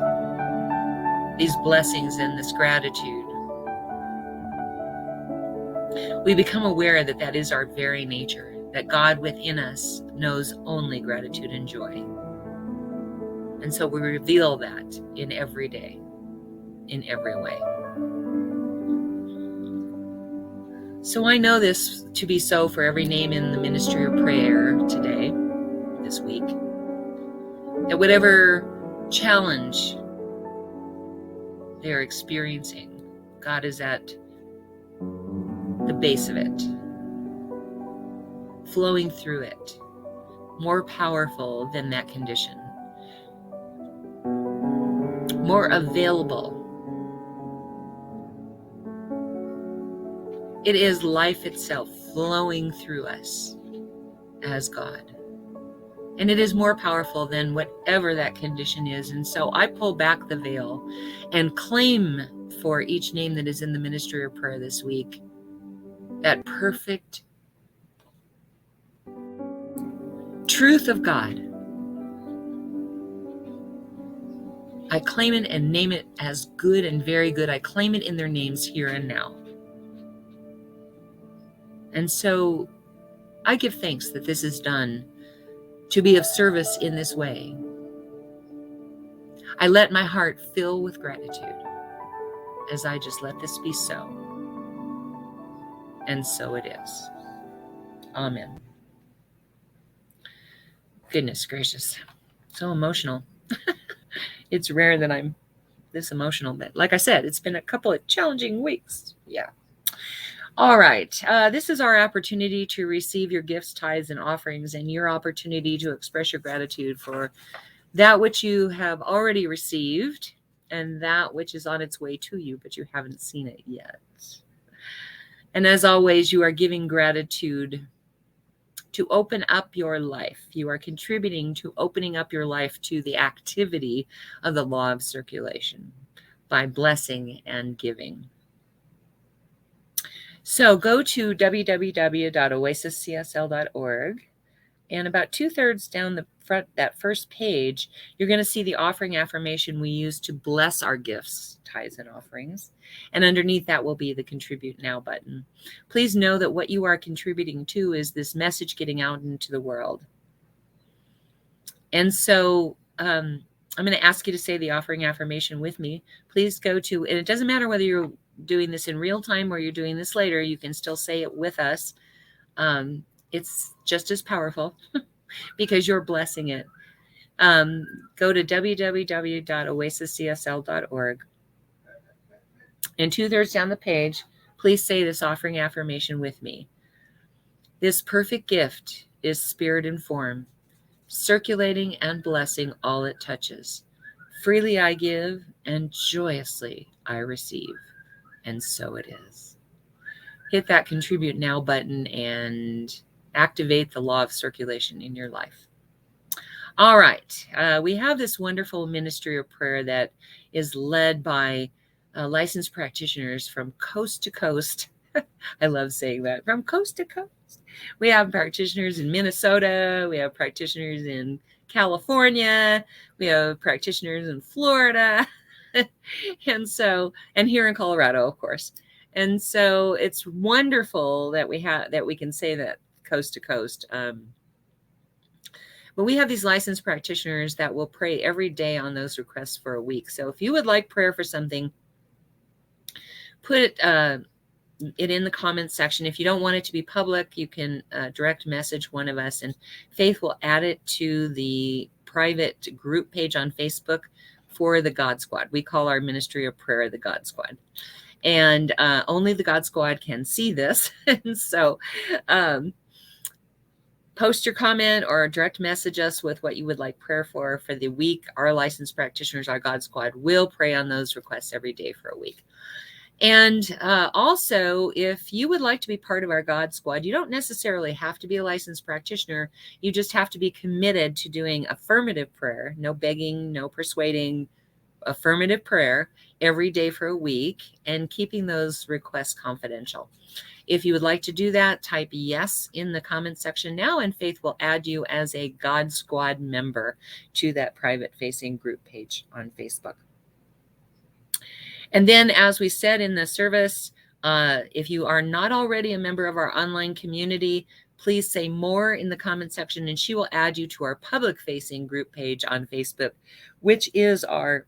these blessings and this gratitude, we become aware that that is our very nature, that God within us knows only gratitude and joy. And so we reveal that in every day, in every way. So I know this to be so for every name in the ministry of prayer today, this week, that whatever challenge they're experiencing, God is at the base of it, flowing through it, more powerful than that condition, more available. It is life itself flowing through us as God. And it is more powerful than whatever that condition is. And so I pull back the veil and claim for each name that is in the ministry of prayer this week that perfect truth of God. I claim it and name it as good and very good. I claim it in their names here and now. And so I give thanks that this is done to be of service in this way. I let my heart fill with gratitude as I just let this be so. And so it is. Amen. Goodness gracious. So emotional. It's rare that I'm this emotional, but like I said, it's been a couple of challenging weeks. Yeah. All right. This is our opportunity to receive your gifts, tithes, and offerings, and your opportunity to express your gratitude for that which you have already received and that which is on its way to you, but you haven't seen it yet. And as always, you are giving gratitude to open up your life. You are contributing to opening up your life to the activity of the law of circulation by blessing and giving. So go to www.oasiscsl.org, and about 2/3 down the front, that first page, you're going to see the offering affirmation we use to bless our gifts, tithes, and offerings. And underneath that will be the Contribute Now button. Please know that what you are contributing to is this message getting out into the world. And so I'm going to ask you to say the offering affirmation with me. Please go to, and it doesn't matter whether you're doing this in real time or you're doing this later, you can still say it with us. It's just as powerful because you're blessing it. Go to www.oasiscsl.org, and 2/3 down the page, please say this offering affirmation with me. This perfect gift is spirit and form, circulating and blessing all it touches. Freely I give, and joyously I receive. And so it is. Hit that Contribute Now button and activate the law of circulation in your life. All right. We have this wonderful ministry of prayer that is led by licensed practitioners from coast to coast. I love saying that, from coast to coast. We have practitioners in Minnesota. We have practitioners in California. We have practitioners in Florida. and here in Colorado, of course. And so it's wonderful that we can say that coast to coast. But we have these licensed practitioners that will pray every day on those requests for a week. So if you would like prayer for something, put it in the comments section. If you don't want it to be public, you can direct message one of us, and Faith will add it to the private group page on Facebook for the God Squad. We call our ministry of prayer the God Squad. And only the God Squad can see this. And so post your comment or direct message us with what you would like prayer for the week. Our licensed practitioners, our God Squad, will pray on those requests every day for a week. And also, if you would like to be part of our God Squad, you don't necessarily have to be a licensed practitioner. You just have to be committed to doing affirmative prayer, no begging, no persuading, affirmative prayer every day for a week, and keeping those requests confidential. If you would like to do that, type yes in the comment section now, and Faith will add you as a God Squad member to that private facing group page on Facebook. And then, as we said in the service, if you are not already a member of our online community, please say more in the comment section, and she will add you to our public facing group page on Facebook, which is our,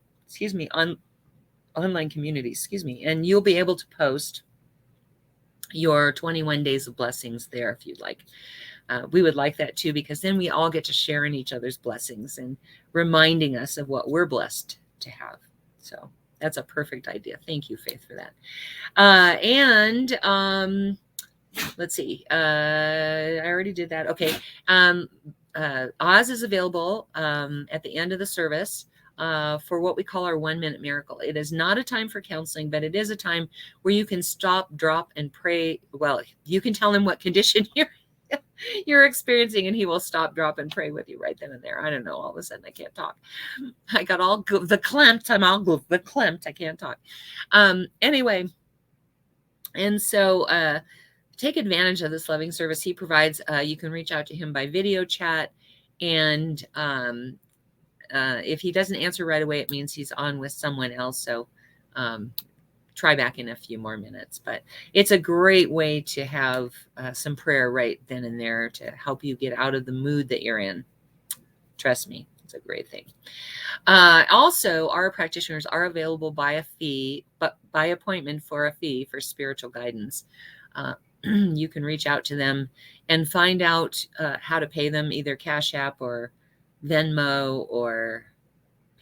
online community, and you'll be able to post your 21 days of blessings there if you'd like. We would like that too, because then we all get to share in each other's blessings and reminding us of what we're blessed to have. So that's a perfect idea. Thank you, Faith, for that. Let's see. I already did that. Okay. Oz is available at the end of the service for what we call our 1 minute miracle. It is not a time for counseling, but it is a time where you can stop, drop, and pray. Well, you can tell him what condition you're experiencing, and he will stop, drop, and pray with you right then and there. I don't know. All of a sudden, I can't talk. I got all the clamped. I'm all the clamped. I can't talk. Anyway, and so take advantage of this loving service he provides. You can reach out to him by video chat, and if he doesn't answer right away, it means he's on with someone else. So try back in a few more minutes. But it's a great way to have some prayer right then and there to help you get out of the mood that you're in. Trust me, it's a great thing. Also, our practitioners are available by a fee, but by appointment for a fee for spiritual guidance. You can reach out to them and find out how to pay them, either Cash App or Venmo or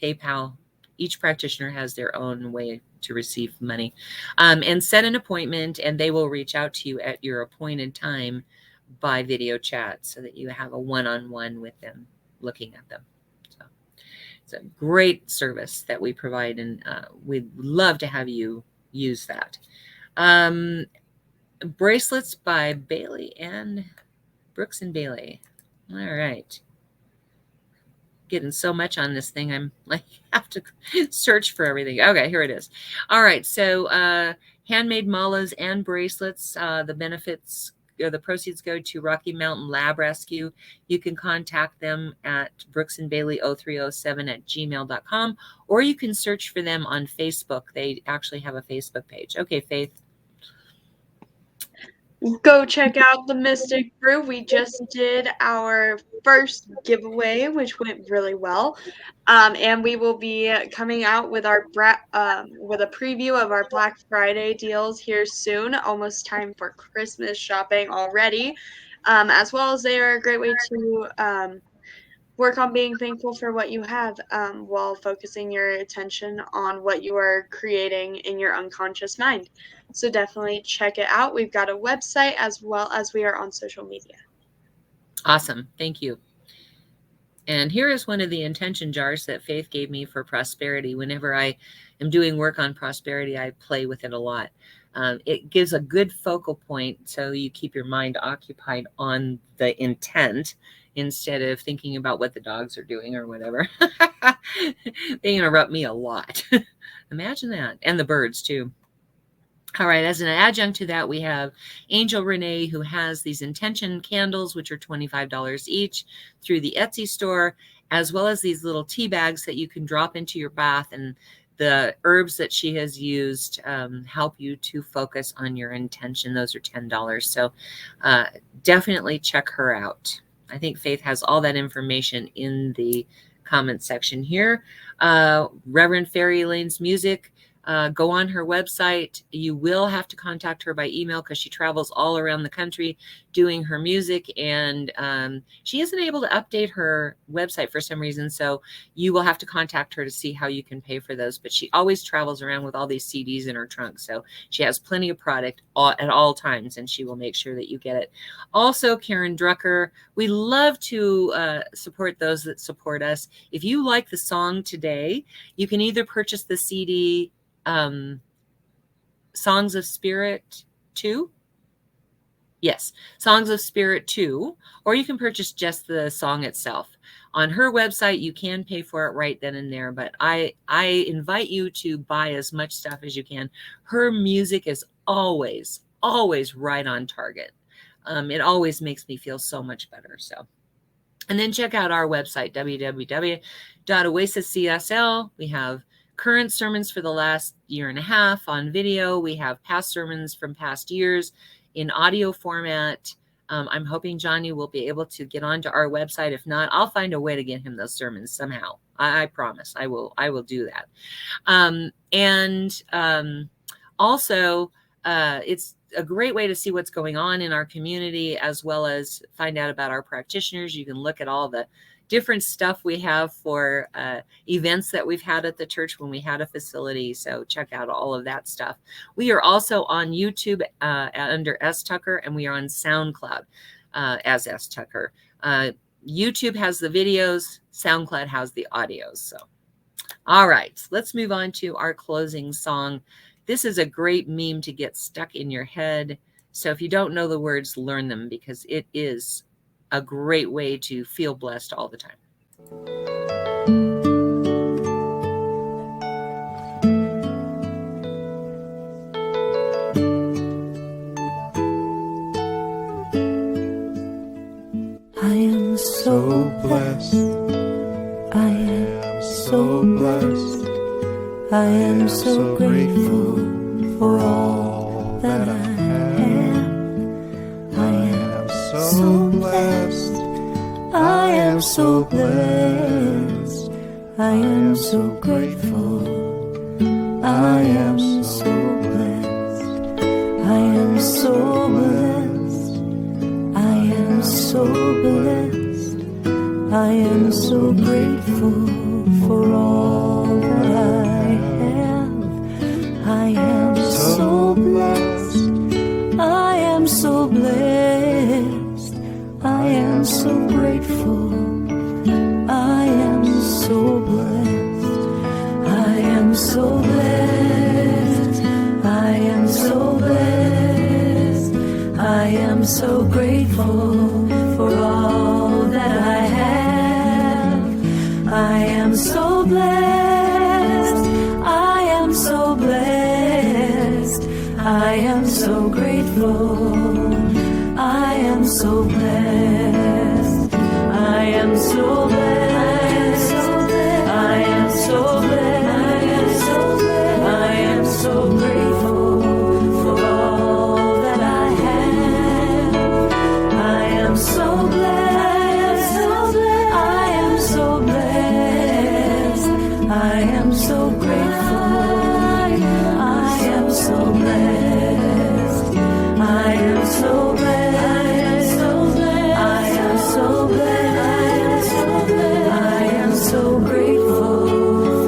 PayPal. Each practitioner has their own way to receive money, and set an appointment, and they will reach out to you at your appointed time by video chat so that you have a one-on-one with them looking at them. So it's a great service that we provide, and we'd love to have you use that. Bracelets by Bailey and Brooks and Bailey. All right. Getting so much on this thing, I'm like, have to search for everything. Okay, here it is. All right, so handmade malas and bracelets. The benefits, or the proceeds, go to Rocky Mountain Lab Rescue. You can contact them at brooksandbailey0307@gmail.com, or you can search for them on Facebook. They actually have a Facebook page. Okay, Faith. Go check out the Mystic Brew. We just did our first giveaway, which went really well. And we will be coming out with our with a preview of our Black Friday deals here soon. Almost time for Christmas shopping already. As well as they are a great way to work on being thankful for what you have, while focusing your attention on what you are creating in your unconscious mind. So definitely check it out. We've got a website as well as we are on social media. Awesome. Thank you. And here is one of the intention jars that Faith gave me for prosperity. Whenever I am doing work on prosperity, I play with it a lot. It gives a good focal point so you keep your mind occupied on the intent instead of thinking about what the dogs are doing or whatever. They interrupt me a lot. Imagine that. And the birds too. All right, as an adjunct to that, we have Angel Renee, who has these intention candles, which are $25 each through the Etsy store, as well as these little tea bags that you can drop into your bath. And the herbs that she has used help you to focus on your intention. Those are $10. So definitely check her out. I think Faith has all that information in the comment section here. Reverend Fairy Lane's music. go on her website. You will have to contact her by email because she travels all around the country doing her music, and she isn't able to update her website for some reason. So you will have to contact her to see how you can pay for those. But she always travels around with all these CDs in her trunk. So she has plenty of product at all times, and she will make sure that you get it. Also, Karen Drucker, we love to support those that support us. If you like the song today, you can either purchase the CD Songs of Spirit 2. Yes, Songs of Spirit 2, or you can purchase just the song itself. On her website, you can pay for it right then and there, but I invite you to buy as much stuff as you can. Her music is always right on target. It always makes me feel so much better. So, and then check out our website, www.oasiscsl. We have current sermons for the last year and a half on video. We have past sermons from past years in audio format. I'm hoping Johnny will be able to get onto our website. If not, I'll find a way to get him those sermons somehow. I promise I will do that. Also, it's a great way to see what's going on in our community, as well as find out about our practitioners. You can look at all the different stuff we have for events that we've had at the church when we had a facility. So check out all of that stuff. We are also on YouTube under S. Tucker, and we are on SoundCloud as S. Tucker. YouTube has the videos, SoundCloud has the audios. So, all right, let's move on to our closing song. This is a great meme to get stuck in your head. So if you don't know the words, learn them, because it is a great way to feel blessed all the time. I am so blessed. I am so blessed. I am so grateful for all that I have. I am so blessed. I am so blessed. I am so grateful. I am so blessed. I am so blessed. I am so blessed. I am so grateful for all that I have. I am so blessed. I am so blessed. I am so grateful. I am so blessed. I am so blessed. I am so blessed. I am so grateful for all that I have. I am so blessed. I am so blessed. I am so grateful. I am so blessed. I am so blessed. I am so blessed. I am so grateful for all that I have. I am so blessed. I am so blessed. I am so grateful. I am so blessed. I am so blessed. I am so blessed. I am so grateful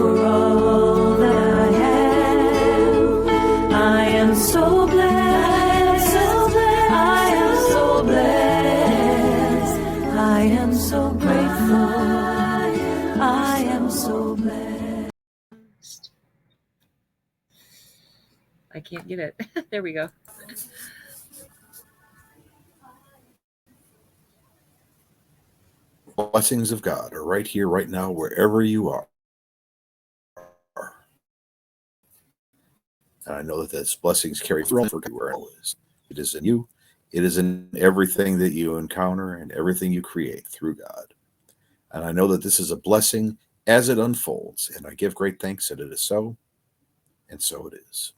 for all that I have. I am so blessed. I am so blessed. I am so grateful. I am so blessed. I can't get it. There we go. Blessings of God are right here, right now, wherever you are. And I know that those blessings carry through for where it is. It is in you. It is in everything that you encounter and everything you create through God. And I know that this is a blessing as it unfolds. And I give great thanks that it is so. And so it is.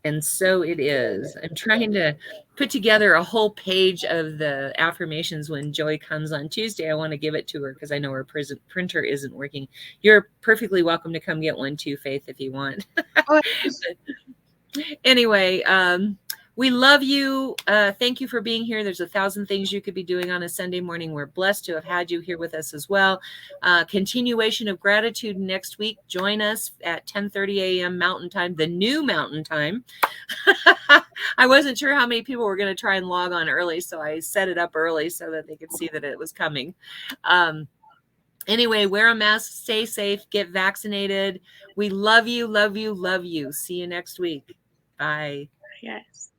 And so it is. I'm trying to put together a whole page of the affirmations when Joy comes on Tuesday. I want to give it to her because I know her printer isn't working. You're perfectly welcome to come get one too, Faith, if you want. Oh, Anyway, we love you. Thank you for being here. There's 1,000 things you could be doing on a Sunday morning. We're blessed to have had you here with us as well. Continuation of gratitude next week. Join us at 10:30 a.m. Mountain Time, the new Mountain Time. I wasn't sure how many people were going to try and log on early, so I set it up early so that they could see that it was coming. Anyway, wear a mask, stay safe, get vaccinated. We love you, love you, love you. See you next week. Bye. yes.